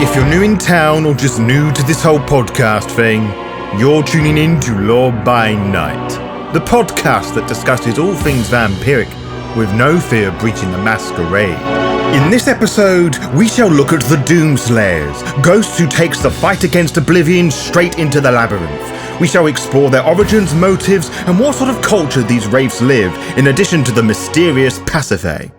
If you're new in town or just new to this whole podcast thing, you're tuning in to Law by Night, the podcast that discusses all things vampiric with no fear of breaching the Masquerade. In this episode, we shall look at the Doomslayers, ghosts who takes the fight against Oblivion straight into the Labyrinth. We shall explore their origins, motives, and what sort of culture these Wraiths live, in addition to the mysterious Pasiphae.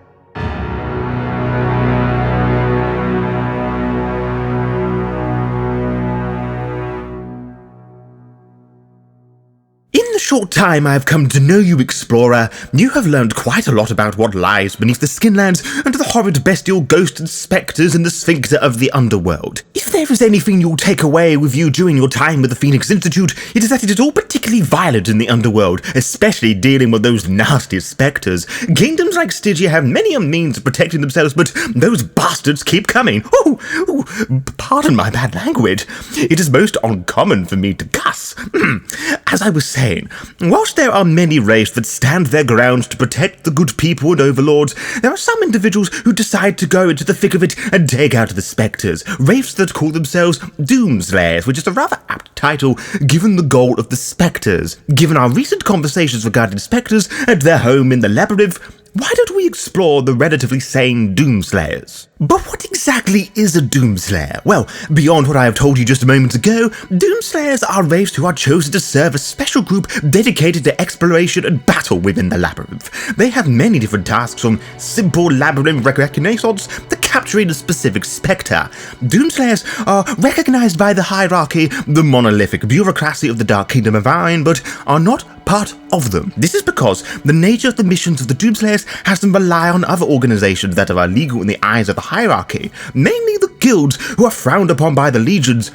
In the short time I have come to know you, explorer, you have learned quite a lot about what lies beneath the skinlands under the horrid bestial ghosts and spectres in the sphincter of the underworld. If there is anything you'll take away with you during your time with the Phoenix Institute, it is that it is all particularly violent in the underworld, especially dealing with those nasty spectres. Kingdoms like Stygia have many a means of protecting themselves, but those bastards keep coming. Pardon my bad language. It is most uncommon for me to cuss. As I was saying, whilst there are many Wraiths that stand their ground to protect the good people and overlords, there are some individuals who decide to go into the thick of it and take out the spectres, Wraiths that call themselves Doomslayers, which is a rather apt title given the goal of the spectres. Given our recent conversations regarding spectres and their home in the Labyrinth, why don't we explore the relatively sane Doomslayers? But what exactly is a Doomslayer? Well, beyond what I have told you just a moment ago, Doomslayers are Wraiths who are chosen to serve a special group dedicated to exploration and battle within the Labyrinth. They have many different tasks, from simple Labyrinth reconnaissance to capturing a specific spectre. Doomslayers are recognized by the hierarchy, the monolithic bureaucracy of the Dark Kingdom of Iron, but are not part of them. This is because the nature of the missions of the Doomslayers has them rely on other organizations that are illegal in the eyes of the hierarchy, mainly the guilds, who are frowned upon by the legions,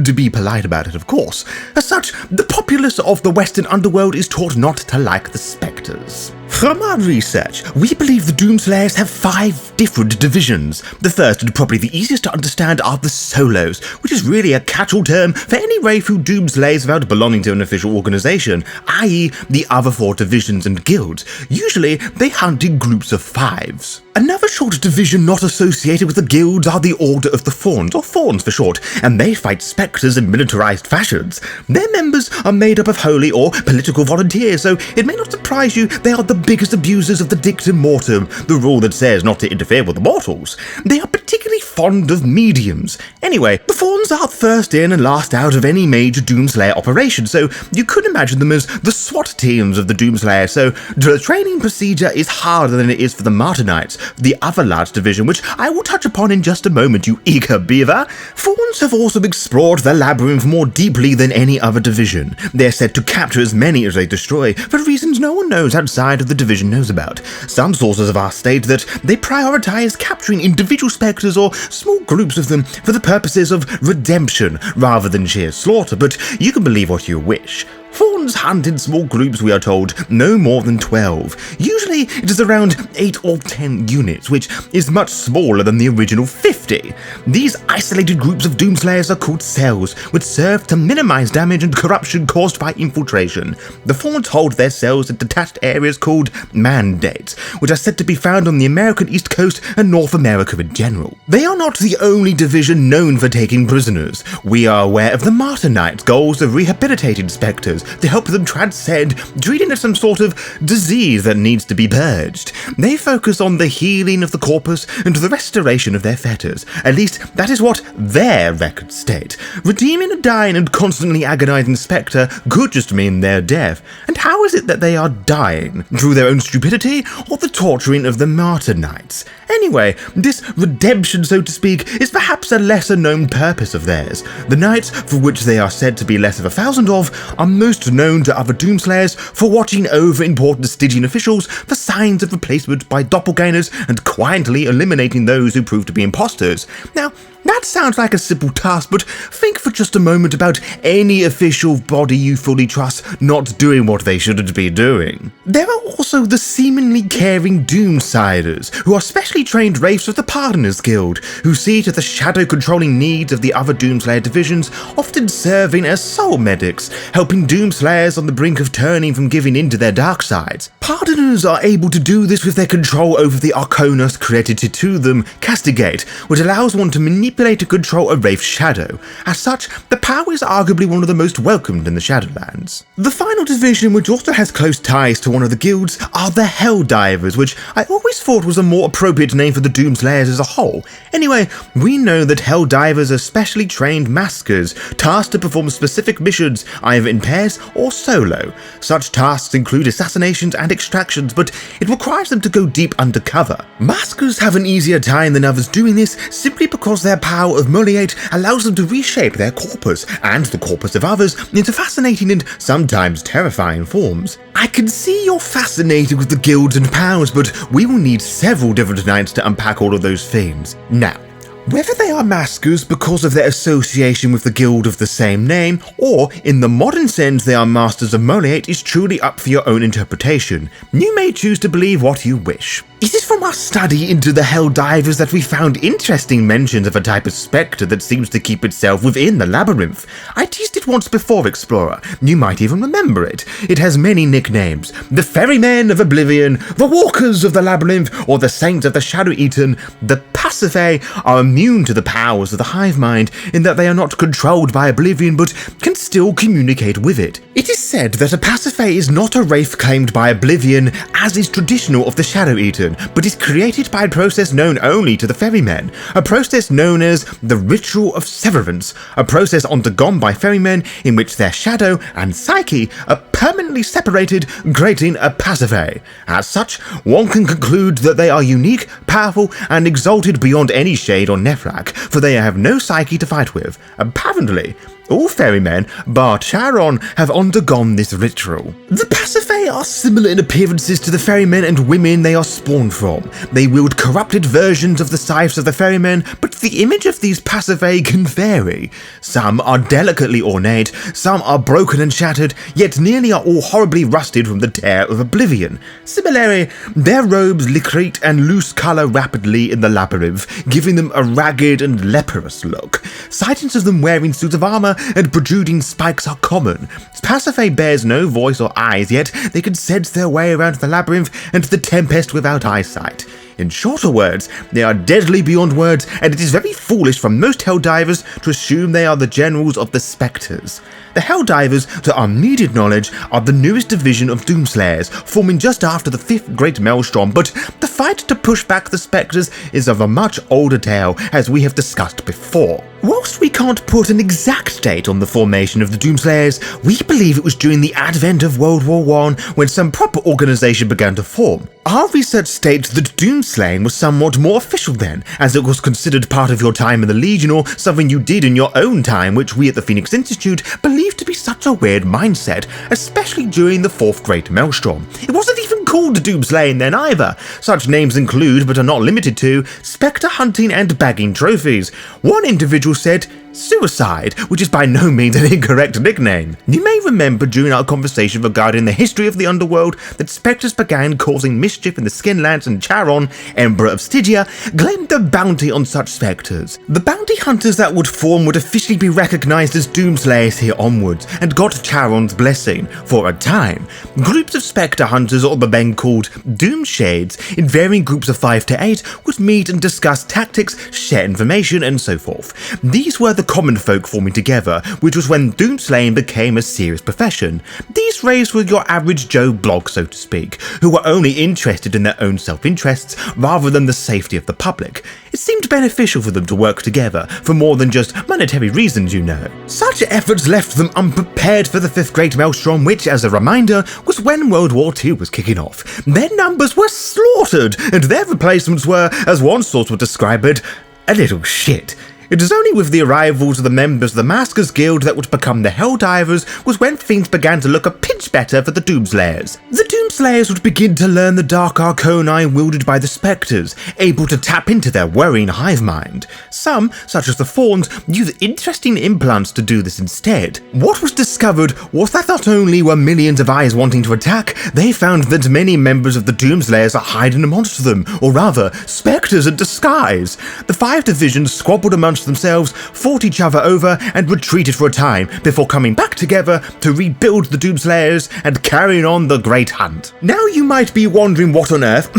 to be polite about it, of course. As such, the populace of the Western underworld is taught not to like the spectres. From our research, we believe the Doomslayers have 5 different divisions. The first and probably the easiest to understand are the Solos, which is really a catch-all term for any Wraith who doomslays without belonging to an official organization, i.e. the other 4 divisions and guilds. Usually, they hunt in groups of 5s. Another short division not associated with the guilds are the Order of the Fawns, or Fawns for short, and they fight spectres in militarized fashions. Their members are made up of holy or political volunteers, so it may not surprise you they are the biggest abusers of the dictum mortem, the rule that says not to interfere with the mortals. They are particularly fond of mediums. Anyway, the Fawns are first in and last out of any major Doomslayer operation, so you could imagine them as the SWAT teams of the Doomslayer, so the training procedure is harder than it is for the Martyr Knights, the other large division, which I will touch upon in just a moment, you eager beaver. Fawns have also explored the Labyrinth more deeply than any other division. They're said to capture as many as they destroy, for reasons no one knows outside of the division knows about. Some sources of ours state that they prioritize capturing individual spectres or small groups of them for the purposes of redemption rather than sheer slaughter, but you can believe what you wish. Fawns hunt in small groups, we are told, no more than 12. Usually it is around 8 or 10 units, which is much smaller than the original 50. These isolated groups of Doomslayers are called cells, which serve to minimize damage and corruption caused by infiltration. The Fawns hold their cells in detached areas called mandates, which are said to be found on the American East Coast and North America in general. They are not the only division known for taking prisoners. We are aware of the Martyr Knights' goals of rehabilitating spectres to help them transcend, treating as some sort of disease that needs to be purged. They focus on the healing of the corpus and the restoration of their fetters. At least, that is what their records state. Redeeming a dying and constantly agonizing spectre could just mean their death. And how is it that they are dying? Through their own stupidity, or the torturing of the Martyr Knights? Anyway, this redemption, so to speak, is perhaps a lesser-known purpose of theirs. The Knights, for which they are said to be less of 1,000 of, are most known to other Doomslayers for watching over important Stygian officials for signs of replacement by doppelgangers and quietly eliminating those who prove to be imposters. Now, that sounds like a simple task, but think for just a moment about any official body you fully trust not doing what they shouldn't be doing. There are also the seemingly caring Doomsiders, who are specially trained Wraiths of the Pardoners Guild, who see to the shadow-controlling needs of the other Doomslayer divisions, often serving as soul medics, helping Doomslayers on the brink of turning from giving in to their dark sides. Pardoners are able to do this with their control over the Arcanas credited to them, Castigate, which allows one to manipulate manipulate and control a Wraith's shadow. As such, the power is arguably one of the most welcomed in the Shadowlands. The final division, which also has close ties to one of the guilds, are the Helldivers, which I always thought was a more appropriate name for the Doomslayers as a whole. Anyway, we know that Helldivers are specially trained maskers, tasked to perform specific missions, either in pairs or solo. Such tasks include assassinations and extractions, but it requires them to go deep undercover. Maskers have an easier time than others doing this simply because their power of Moliate allows them to reshape their corpus, and the corpus of others, into fascinating and sometimes terrifying forms. I can see you're fascinated with the guilds and powers, but we will need several different nights to unpack all of those things. Now, whether they are maskers because of their association with the guild of the same name, or in the modern sense they are masters of Moliate, is truly up for your own interpretation. You may choose to believe what you wish. It is from our study into the Helldivers that we found interesting mentions of a type of spectre that seems to keep itself within the Labyrinth. I teased it once before, Explorer. You might even remember it. It has many nicknames. The Ferrymen of Oblivion, the Walkers of the Labyrinth, or the Saints of the Shadow Eaten. The Pasiphae are immune to the powers of the hive mind in that they are not controlled by Oblivion but can still communicate with it. It is said that a Pasiphae is not a wraith claimed by Oblivion, as is traditional of the Shadow Eaten, but is created by a process known only to the Ferrymen, a process known as the Ritual of Severance, a process undergone by Ferrymen in which their shadow and psyche are permanently separated, creating a Pasiphae. As such, one can conclude that they are unique, powerful, and exalted beyond any shade or Nefrak, for they have no psyche to fight with. Apparently, all ferrymen, bar Charon, have undergone this ritual. The Pasiphae are similar in appearances to the ferrymen and women they are spawned from. They wield corrupted versions of the scythes of the ferrymen, but the image of these Pasiphae can vary. Some are delicately ornate, some are broken and shattered, yet nearly are all horribly rusted from the tear of Oblivion. Similarly, their robes licrete and lose colour rapidly in the Labyrinth, giving them a ragged and leprous look. Sightings of them wearing suits of armour and protruding spikes are common. Pasiphae bears no voice or eyes, yet they can sense their way around the Labyrinth and the Tempest without eyesight. In shorter words, they are deadly beyond words, and it is very foolish for most Helldivers to assume they are the generals of the Spectres. The Helldivers, to our immediate knowledge, are the newest division of Doomslayers, forming just after the 5th Great Maelstrom, but the fight to push back the Spectres is of a much older tale, as we have discussed before. Whilst we can't put an exact date on the formation of the Doomslayers, we believe it was during the advent of World War I when some proper organisation began to form. Our research states that Doomslaying was somewhat more official then, as it was considered part of your time in the Legion or something you did in your own time, which we at the Phoenix Institute believe to be such a weird mindset, especially during the 4th Great Maelstrom. It wasn't even called Doomslaying then either. Such names include, but are not limited to, spectre hunting and bagging trophies. One individual said suicide, which is by no means an incorrect nickname. You may remember during our conversation regarding the history of the underworld that spectres began causing mischief in the Skinlands, and Charon, Emperor of Stygia, claimed a bounty on such spectres. The bounty hunters that would form would officially be recognised as Doomslayers here onwards, and got Charon's blessing. For a time, groups of spectre hunters, or the men called Doomshades, in varying groups of 5 to 8, would meet and discuss tactics, share information, and so forth. These were the common folk forming together, which was when Doomslaying became a serious profession. These Wraiths were your average Joe Blog, so to speak, who were only interested in their own self-interests rather than the safety of the public. It seemed beneficial for them to work together, for more than just monetary reasons, you know. Such efforts left them unprepared for the 5th Great Maelstrom, which, as a reminder, was when World War II was kicking off. Their numbers were slaughtered, and their replacements were, as one source would describe it, a little shit. It was only with the arrivals of the members of the Maskers Guild that would become the Helldivers was when things began to look a pinch better for the Doomslayers. The Doomslayers would begin to learn the dark arcani wielded by the Spectres, able to tap into their worrying hive mind. Some, such as the Fawns, use interesting implants to do this instead. What was discovered was that not only were millions of eyes wanting to attack, they found that many members of the Doomslayers are hiding amongst them, or rather, Spectres in disguise. The 5 divisions squabbled amongst themselves, fought each other over, and retreated for a time before coming back together to rebuild the Doomslayers and carrying on the Great Hunt. hand. Now you might be wondering what on earth,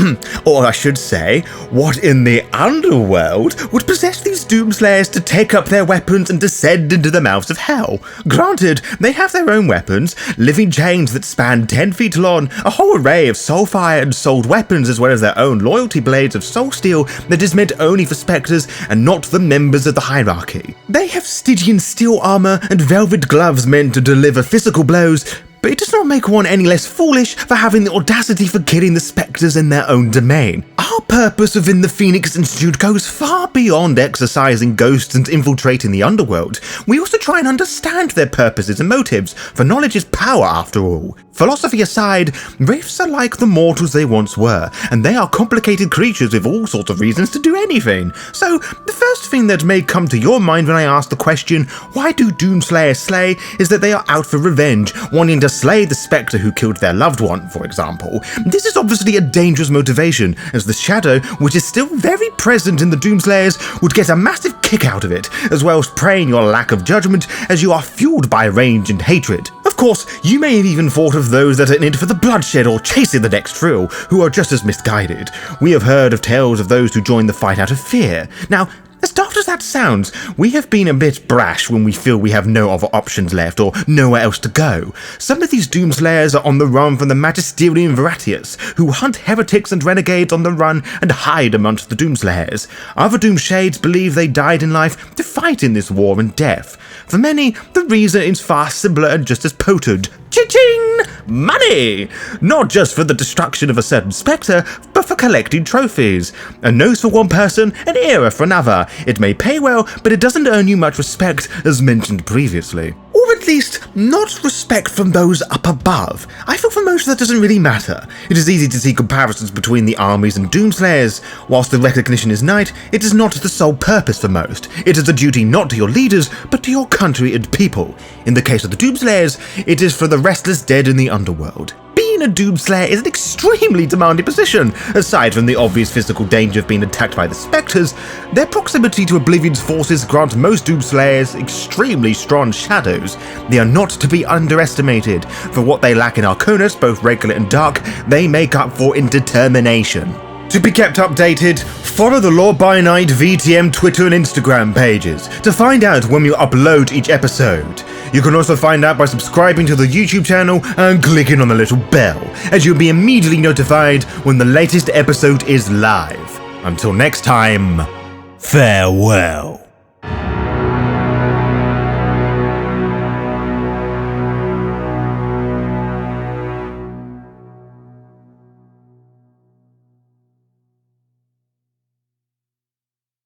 or I should say, what in the underworld would possess these Doomslayers to take up their weapons and descend into the mouths of hell. Granted, they have their own weapons, living chains that span 10 feet long, a whole array of soulfire and souled weapons, as well as their own loyalty blades of soul steel that is meant only for spectres and not the members of the hierarchy. They have Stygian steel armor and velvet gloves meant to deliver physical blows, but it does not make one any less foolish for having the audacity for killing the spectres in their own domain. Our purpose within the Phoenix Institute goes far beyond exercising ghosts and infiltrating the underworld. We also try and understand their purposes and motives, for knowledge is power after all. Philosophy aside, Wraiths are like the mortals they once were, and they are complicated creatures with all sorts of reasons to do anything. So, the first thing that may come to your mind when I ask the question, why do Doomslayers slay, is that they are out for revenge, wanting to slay the spectre who killed their loved one, for example. This is obviously a dangerous motivation, as the shadow, which is still very present in the Doomslayers, would get a massive kick out of it, as well as preying your lack of judgment as you are fueled by rage and hatred. Of course, you may have even thought of those that are in it for the bloodshed or chasing the next thrill, who are just as misguided. We have heard of tales of those who join the fight out of fear. Now, as daft as that sounds, we have been a bit brash when we feel we have no other options left or nowhere else to go. Some of these Doomslayers are on the run from the Magisterium Veratius, who hunt heretics and renegades on the run and hide amongst the Doomslayers. Other Doomshades believe they died in life to fight in this war and death. For many, the reason is far simpler and just as potent. Cha-ching! Money! Not just for the destruction of a certain spectre, but for collecting trophies. A nose for one person, an era for another. It may pay well, but it doesn't earn you much respect, as mentioned previously. Or at least, not respect from those up above. I feel for most that doesn't really matter. It is easy to see comparisons between the armies and Doomslayers. Whilst the recognition is nice, it is not the sole purpose for most. It is a duty not to your leaders, but to your country and people. In the case of the Doomslayers, it is for the restless dead in the underworld. Being a Doomslayer is an extremely demanding position. Aside from the obvious physical danger of being attacked by the spectres, their proximity to Oblivion's forces grant most Doomslayers extremely strong shadows. They are not to be underestimated. For what they lack in Arcanus, both regular and dark, they make up for in determination. To be kept updated, follow the Law by Night VTM Twitter and Instagram pages to find out when we upload each episode. You can also find out by subscribing to the YouTube channel and clicking on the little bell, as you'll be immediately notified when the latest episode is live. Until next time, farewell.